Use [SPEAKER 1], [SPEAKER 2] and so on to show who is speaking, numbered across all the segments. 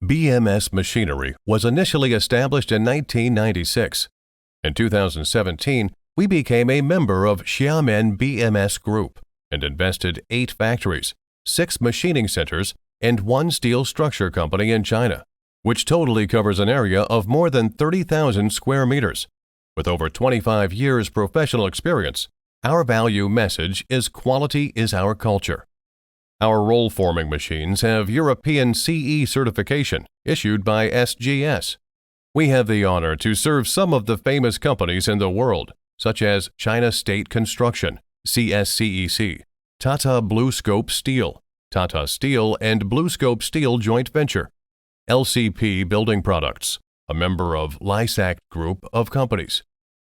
[SPEAKER 1] BMS Machinery was initially established in 1996. In 2017, we became a member of Xiamen BMS Group and invested 8 factories, 6 machining centers, and 1 steel structure company in China, which totally covers an area of more than 30,000 square meters. With over 25 years professional experience, our value message is quality is our culture. Our roll forming machines have European CE certification issued by SGS. We have the honor to serve some of the famous companies in the world, such as China State Construction, CSCEC, Tata BlueScope Steel, Tata Steel and BlueScope Steel Joint Venture, LCP Building Products, a member of Lysac Group of Companies,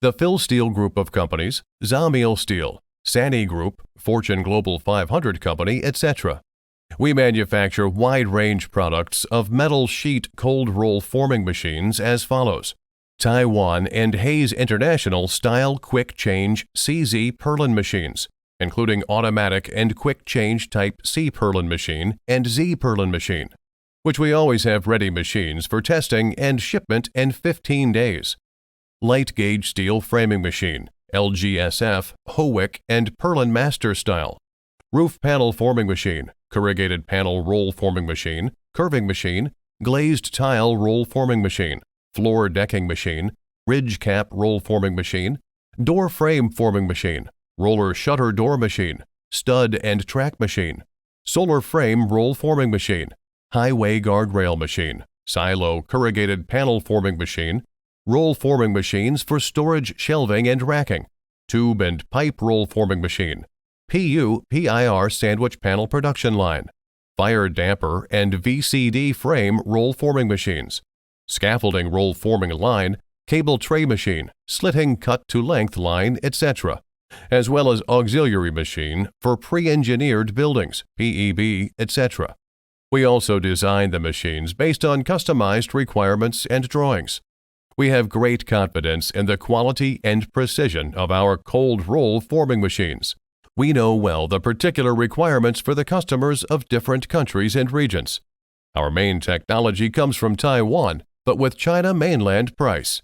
[SPEAKER 1] the Phil Steel Group of Companies, Zamil Steel, Sany Group, Fortune Global 500 Company, etc. We manufacture wide-range products of metal sheet cold roll forming machines as follows: Taiwan and Hayes International style quick change CZ purlin machines, including automatic and quick change type C purlin machine and Z purlin machine, which we always have ready machines for testing and shipment in 15 days. Light gauge steel framing machine, LGSF, Howick, and Purlin Master style. Roof panel forming machine, corrugated panel roll forming machine, curving machine, glazed tile roll forming machine, floor decking machine, ridge cap roll forming machine, door frame forming machine, roller shutter door machine, stud and track machine, solar frame roll forming machine, highway guardrail machine, silo corrugated panel forming machine, roll forming machines for storage shelving and racking, tube and pipe roll forming machine, PIR sandwich panel production line, fire damper and VCD frame roll forming machines, scaffolding roll forming line, cable tray machine, slitting cut to length line, etc., as well as auxiliary machine for pre-engineered buildings, PEB, etc. We also design the machines based on customized requirements and drawings. We have great confidence in the quality and precision of our cold roll forming machines. We know well the particular requirements for the customers of different countries and regions. Our main technology comes from Taiwan, but with China mainland price.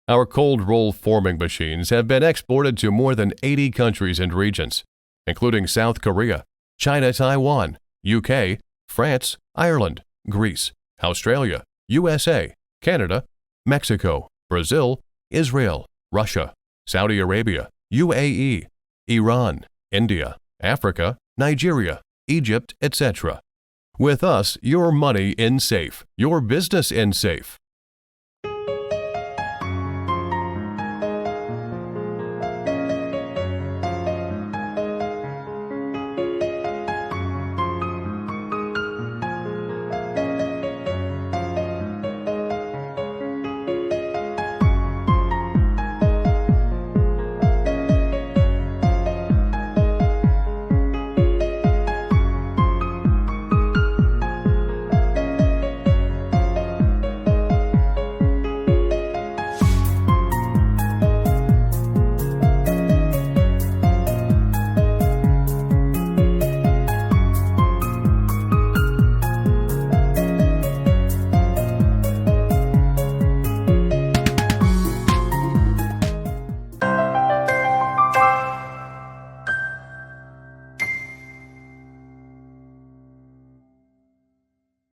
[SPEAKER 1] Our cold roll forming machines have been exported to more than 80 countries and regions, including South Korea, China, Taiwan, UK, France, Ireland, Greece, Australia, USA, Canada, Mexico, Brazil, Israel, Russia, Saudi Arabia, UAE, Iran, India, Africa, Nigeria, Egypt, etc. With us, your money in safe, your business in safe.